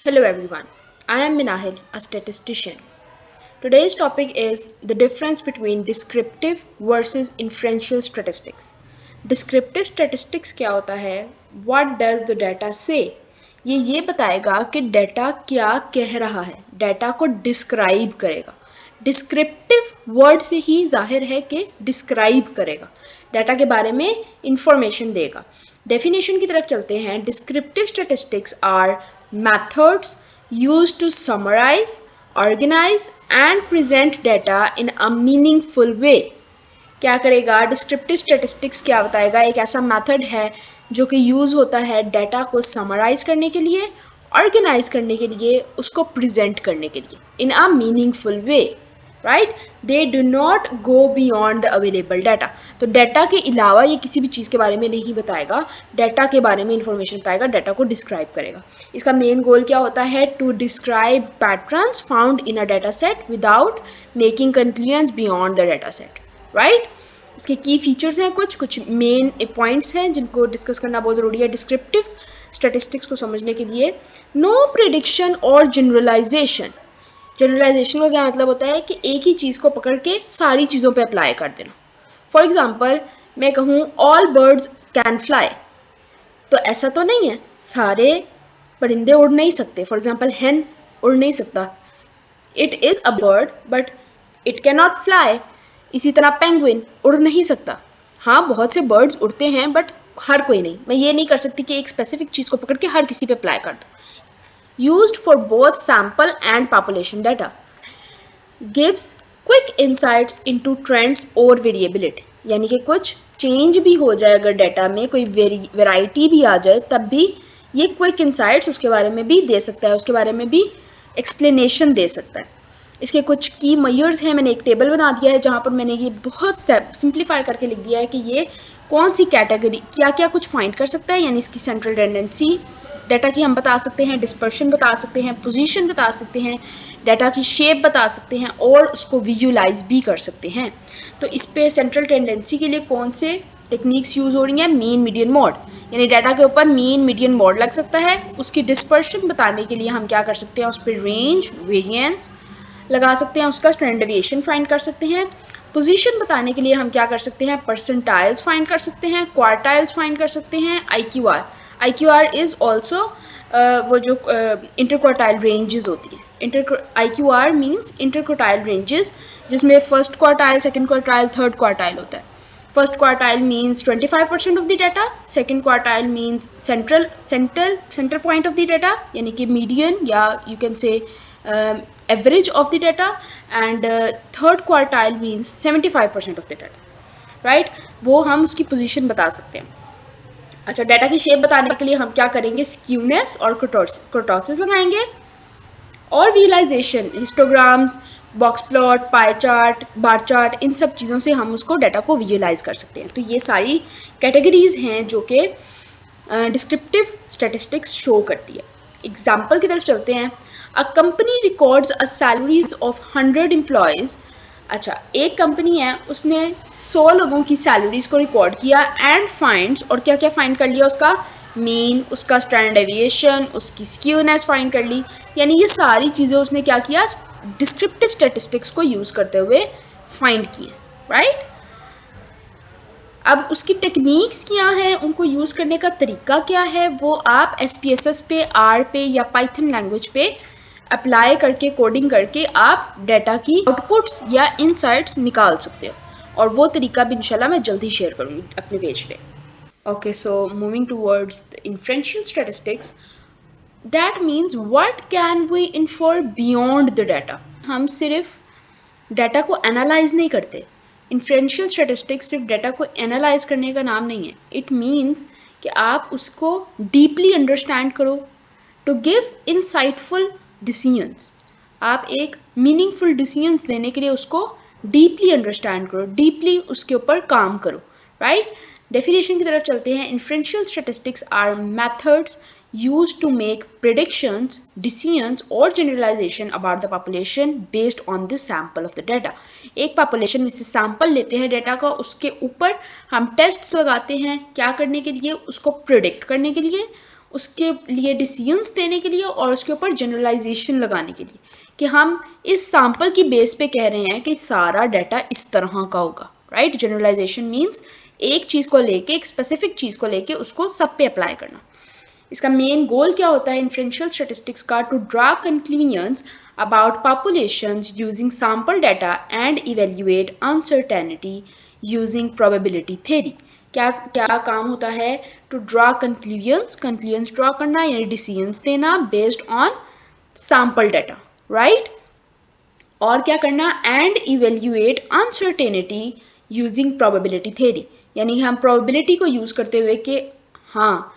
Hello everyone, I am Minahil, a statistician. Today's topic is the difference between descriptive versus inferential statistics. Descriptive statistics क्या होता है? What does the data say? ये बताएगा कि data क्या कह रहा है, डेटा को डिस्क्राइब करेगा. डिस्क्रिप्टिव वर्ड से ही जाहिर है कि डिस्क्राइब करेगा, डाटा के बारे में इंफॉर्मेशन देगा. डेफिनेशन की तरफ चलते हैं. Descriptive statistics are methods used to summarize, organize and present data in a meaningful way. क्या करेगा? डिस्क्रिप्टिव स्टैटिस्टिक्स क्या बताएगा? एक ऐसा मेथड है जो कि यूज़ होता है डाटा को समराइज करने के लिए, ऑर्गेनाइज करने के लिए, उसको प्रेजेंट करने के लिए in a meaningful way. Right, they do not go beyond the available data. तो डाटा के अलावा ये किसी भी चीज़ के बारे में नहीं बताएगा, डाटा के बारे में इंफॉर्मेशन बताएगा, डाटा को डिस्क्राइब करेगा. इसका मेन गोल क्या होता है? To describe patterns found in a data set without making conclusions beyond the data set. Right, इसके की फीचर्स हैं, कुछ मेन पॉइंट्स हैं जिनको डिस्कस करना बहुत ज़रूरी है डिस्क्रिप्टिव स्टैटिस्टिक्स को समझने के लिए. नो प्रेडिक्शन और जनरलाइजेशन. जनरलाइजेशन का क्या मतलब होता है कि एक ही चीज़ को पकड़ के सारी चीज़ों पे अप्लाई कर देना. फॉर एग्जाम्पल मैं कहूँ ऑल बर्ड्स कैन फ्लाई, तो ऐसा तो नहीं है सारे परिंदे उड़ नहीं सकते. फॉर एग्जाम्पल हेन उड़ नहीं सकता, it is a bird but it can not fly. इसी तरह पेंगुइन उड़ नहीं सकता. हाँ, बहुत से बर्ड्स उड़ते हैं बट हर कोई नहीं. मैं ये नहीं कर सकती कि एक स्पेसिफिक चीज़ को पकड़ के हर किसी पे अप्लाई कर दूँ. Used for both sample and population data. Gives quick insights into trends or variability. यानी कि कुछ चेंज भी हो जाए, अगर डाटा में कोई वेराइटी भी आ जाए तब भी ये क्विक इंसाइट्स उसके बारे में भी दे सकता है, उसके बारे में भी एक्सप्लेनेशन दे सकता है. इसके कुछ की मेजर्स हैं. मैंने एक टेबल बना दिया है जहाँ पर मैंने ये बहुत सिंप्लीफाई करके लिख दिया है कि ये कौन सी कैटेगरी क्या क्या कुछ फाइंड कर सकता है. यानी इसकी सेंट्रल टेंडेंसी डाटा की हम बता सकते हैं, डिस्पर्शन बता सकते हैं, पोजीशन बता सकते हैं, डाटा की शेप बता सकते हैं और उसको विजुलाइज भी कर सकते हैं. तो इस पे सेंट्रल टेंडेंसी के लिए कौन से टेक्निक्स यूज़ हो रही हैं? मीन मीडियन मोड, यानी डाटा के ऊपर मीन मीडियन मोड लग सकता है. उसकी डिस्पर्शन बताने के लिए हम क्या कर सकते हैं? उस पर रेंज वेरिएंस लगा सकते हैं, उसका स्टैंडर्ड डेविएशन फाइंड कर सकते हैं. पोजीशन बताने के लिए हम क्या कर सकते हैं? परसेंटाइल्स फाइंड कर सकते हैं, क्वार्टाइल्स फाइंड कर सकते हैं, IQR इज़ ऑल्सो वो जो इंटरक्वार्टाइल रेंजेस होती हैं. IQR मीन्स इंटरक्वार्टाइल रेंजेस, जिसमें first quartile, second quartile, third quartile होता है. First quartile means 25% of the data, second quartile means centre point of the data, यानी कि मीडियन या you can say average of the data, and third quartile means 75% of the data. Right, वो हम उसकी position बता सकते हैं. अच्छा, डाटा की शेप बताने के लिए हम क्या करेंगे? स्क्यूनेस और कर्टोसिस लगाएंगे. और visualization, histograms, box plot, pie chart, bar chart, इन सब चीज़ों से हम उसको डाटा को विजुअलाइज कर सकते हैं. तो ये सारी कैटेगरीज हैं जो कि डिस्क्रिप्टिव स्टैटिस्टिक्स शो करती है. एग्जाम्पल की तरफ चलते हैं. A company records a salaries of 100 employees. अच्छा, एक कंपनी है, उसने 100 लोगों की सैलरीज को रिकॉर्ड किया एंड फाइंड्स, और क्या क्या फाइंड कर लिया? उसका मीन, उसका स्टैंडर्ड डेविएशन, उसकी स्क्यूनेस फाइंड कर ली. यानी ये सारी चीज़ें उसने क्या किया? डिस्क्रिप्टिव स्टैटिस्टिक्स को यूज़ करते हुए फाइंड किए. राइट, अब उसकी टेक्निक्स क्या हैं, उनको यूज़ करने का तरीका क्या है, वो आप SPSS पे, R पे या पाइथन लैंग्वेज पे अप्लाई करके, कोडिंग करके आप डाटा की आउटपुट्स या इनसाइट्स निकाल सकते हो. और वो तरीका भी इंशाल्लाह मैं जल्दी शेयर करूँगी अपने पेज पे. Okay, so moving towards the inferential statistics, that means what can we infer beyond the data. हम सिर्फ डाटा को एनालाइज नहीं करते. इन्फ्रेंशियल स्टैटिस्टिक्स सिर्फ डाटा को एनालाइज करने का नाम नहीं है. इट मीन्स कि आप उसको डीपली अंडरस्टैंड करो टू गिव इनसाइटफुल डिसीजंस. आप एक मीनिंगफुल डिसीजंस देने के लिए उसको डीपली अंडरस्टैंड करो, डीपली उसके ऊपर काम करो. राइट, डेफिनेशन की तरफ चलते हैं. Inferential statistics are methods used to make predictions, decisions or generalization about the population based on the sample of the data. एक population में से sample लेते हैं data का, उसके ऊपर हम tests लगाते हैं क्या करने के लिए? उसको predict करने के लिए, उसके लिए डिसीजंस देने के लिए और उसके ऊपर जनरलाइजेशन लगाने के लिए कि हम इस सैंपल की बेस पे कह रहे हैं कि सारा डाटा इस तरह का होगा, राइट। जनरलाइजेशन मीन्स एक चीज़ को लेके, एक स्पेसिफिक चीज़ को लेके उसको सब पे अप्लाई करना। इसका मेन गोल क्या होता है इन्फ्रेंशियल स्टैटिस्टिक्स का? To draw conclusions about populations using sample data and evaluate uncertainty using probability theory। क्या क्या काम होता है? टू ड्रा कंक्लूजन्स ड्रा करना यानी डिसीजंस देना based on sample data, right. और क्या करना? And evaluate uncertainty using probability theory, यानी हम प्रोबेबिलिटी को यूज करते हुए कि हाँ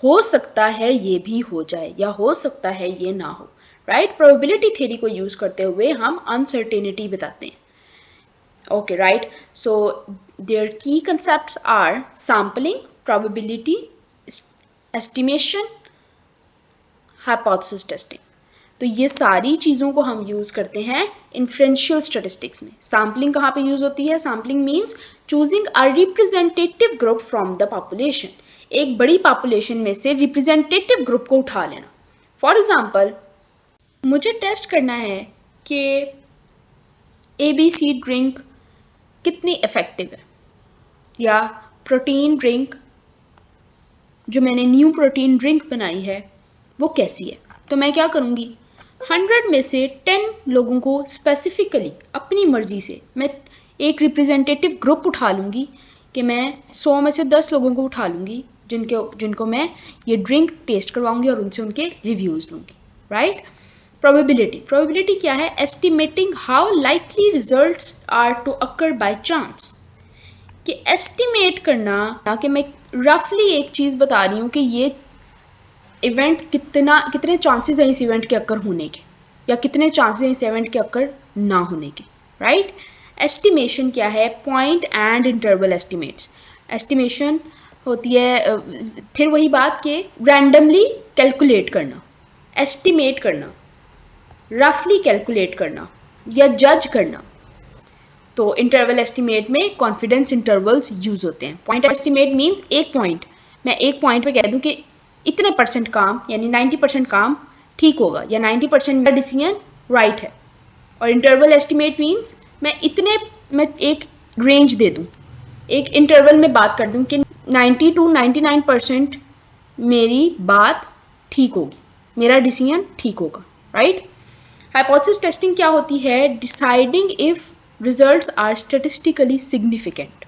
हो सकता है ये भी हो जाए या हो सकता है ये ना हो, राइट। प्रोबेबिलिटी थ्योरी को यूज करते हुए हम अनसर्टेनिटी बताते हैं। Okay, right. So their key concepts are sampling, probability estimation, hypothesis testing. तो ये सारी चीज़ों को हम यूज़ करते हैं इन्फ्रेंशियल स्टैटिस्टिक्स में। सैम्पलिंग कहाँ पे यूज़ होती है? Sampling means choosing a representative group from the population, एक बड़ी पॉपुलेशन में से रिप्रेजेंटेटिव ग्रुप को उठा लेना। फॉर एग्जाम्पल, मुझे टेस्ट करना है कि ABC ड्रिंक कितनी इफेक्टिव है, या प्रोटीन ड्रिंक जो मैंने न्यू प्रोटीन ड्रिंक बनाई है वो कैसी है। तो मैं क्या करूँगी? 100 में से 10 लोगों को स्पेसिफिकली अपनी मर्जी से मैं एक रिप्रेजेंटेटिव ग्रुप उठा लूँगी कि मैं 100 में से 10 लोगों को उठा लूँगी जिनको मैं ये ड्रिंक टेस्ट करवाऊँगी और उनसे उनके रिव्यूज़ लूँगी, राइट। प्रोबेबिलिटी क्या है? Estimating how likely results are to occur by chance, कि एस्टिमेट करना कि मैं रफली एक चीज़ बता रही हूँ कि ये इवेंट कितने चांसेस हैं इस इवेंट के अकर होने के, या कितने चांसेस हैं इस इवेंट के अकर ना होने के, राइट। एस्टिमेशन क्या है? Point and interval estimates. Estimation होती है फिर वही बात कि रैंडमली कैलकुलेट करना, एस्टिमेट करना, रफली कैलकुलेट करना या जज करना। तो इंटरवल एस्टिमेट में कॉन्फिडेंस इंटरवल्स यूज होते हैं। पॉइंट एस्टिमेट मींस एक पॉइंट, मैं एक पॉइंट पे कह दूं कि इतने परसेंट काम यानी 90% काम ठीक होगा या 90% मेरा डिसीजन राइट है। और इंटरवल एस्टिमेट मींस मैं एक रेंज दे दूं, एक इंटरवल में बात कर दूं कि 90 to 99% मेरी बात ठीक होगी, मेरा डिसीजन ठीक होगा, राइट। हाइपोथेसिस टेस्टिंग क्या होती है? Deciding if results are statistically significant.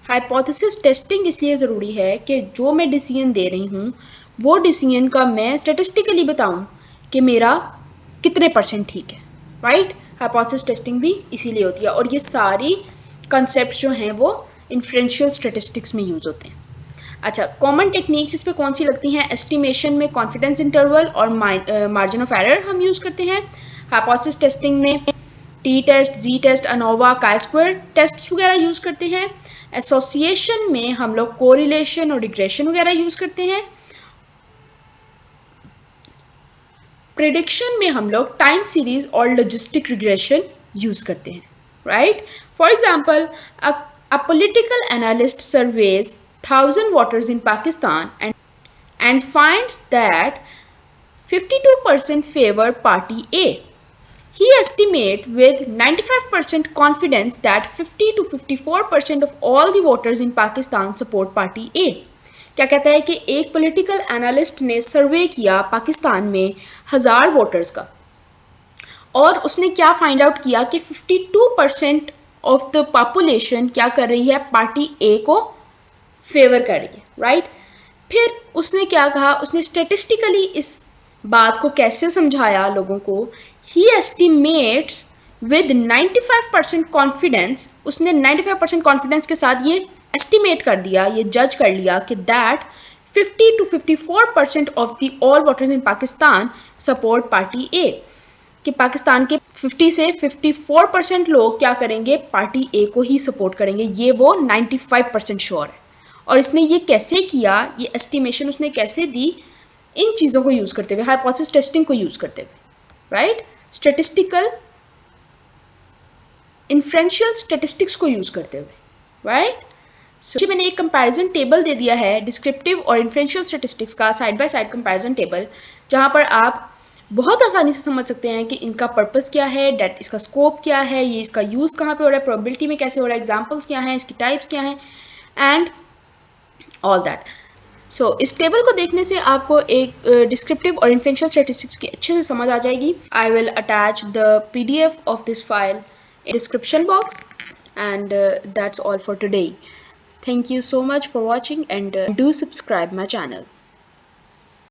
Hypothesis testing इसलिए ज़रूरी है कि जो मैं डिसीजन दे रही हूँ वो डिसीजन का मैं स्टैटिस्टिकली बताऊँ कि मेरा कितने परसेंट ठीक है, राइट। हाइपोथेसिस टेस्टिंग भी इसीलिए होती है। और ये सारी कंसेप्ट जो हैं वो इन्फ्रेंशियल स्टैटिस्टिक्स में यूज़ होते हैं। अच्छा, कॉमन टेक्निक्स इस पर कौन सी लगती हैं? एस्टिमेशन में कॉन्फिडेंस इंटरवल और मार्जिन ऑफ एरर हम यूज़ करते हैं। हाइपोथेसिस टेस्टिंग में टी टेस्ट, जी टेस्ट, अनोवा, काई-स्क्वायर टेस्ट वगैरह यूज़ करते हैं। एसोसिएशन में हम लोग कोरिलेशन और रिग्रेशन वगैरह यूज़ करते हैं। प्रेडिक्शन में हम लोग टाइम सीरीज और लॉजिस्टिक रिग्रेशन यूज़ करते हैं, right. For example, a political analyst surveys 1,000 voters in Pakistan and finds that 52% favor party A. He estimates with 95% confidence that 50 to 54% of all the voters in Pakistan support party A. क्या कहता है कि एक political analyst ने सर्वे किया पाकिस्तान में 1000 voters का, और उसने क्या फाइंड आउट किया कि 52% ऑफ द पॉपुलेशन क्या कर रही है? पार्टी ए को फेवर कर रही है, राइट। फिर उसने क्या कहा? उसने स्टेटिस्टिकली इस बात को कैसे समझाया लोगों को? ही एस्टिमेट्स विद 95% कॉन्फिडेंस, उसने 95% कॉन्फिडेंस के साथ ये एस्टिमेट कर दिया, ये जज कर लिया कि that 50 to 54% of the all voters in Pakistan support party A, कि पाकिस्तान के 50 से 54% लोग क्या करेंगे? पार्टी ए को ही सपोर्ट करेंगे, ये वो 95% श्योर है। और इसने ये कैसे किया? ये एस्टिमेशन उसने कैसे दी? इन चीज़ों को यूज़ करते हुए, हाइपोथेसिस टेस्टिंग को यूज़ करते हुए, राइट। स्टैटिस्टिकल इन्फ्रेंशियल स्टैटिस्टिक्स को यूज़ करते हुए, राइट। So, मैंने एक कंपैरिजन टेबल दे दिया है डिस्क्रिप्टिव और इन्फ्रेंशियल स्टैटिस्टिक्स का side by side comparison table, जहाँ पर आप बहुत आसानी से समझ सकते हैं कि इनका पर्पस क्या है, डेट इसका स्कोप क्या है, ये इसका यूज़ कहाँ पे हो रहा है, प्रोबेबिलिटी में कैसे हो रहा है, एग्जाम्पल्स क्या हैं, इसकी टाइप्स क्या हैं, एंड ऑल दैट. सो इस टेबल को देखने से आपको एक डिस्क्रिप्टिव और इन्फ्रेंशियल स्टैटिस्टिक्स की अच्छे से समझ आ जाएगी. I will attach the PDF of this file in description box, and that's all for today. Thank you so much for watching, and do subscribe my channel.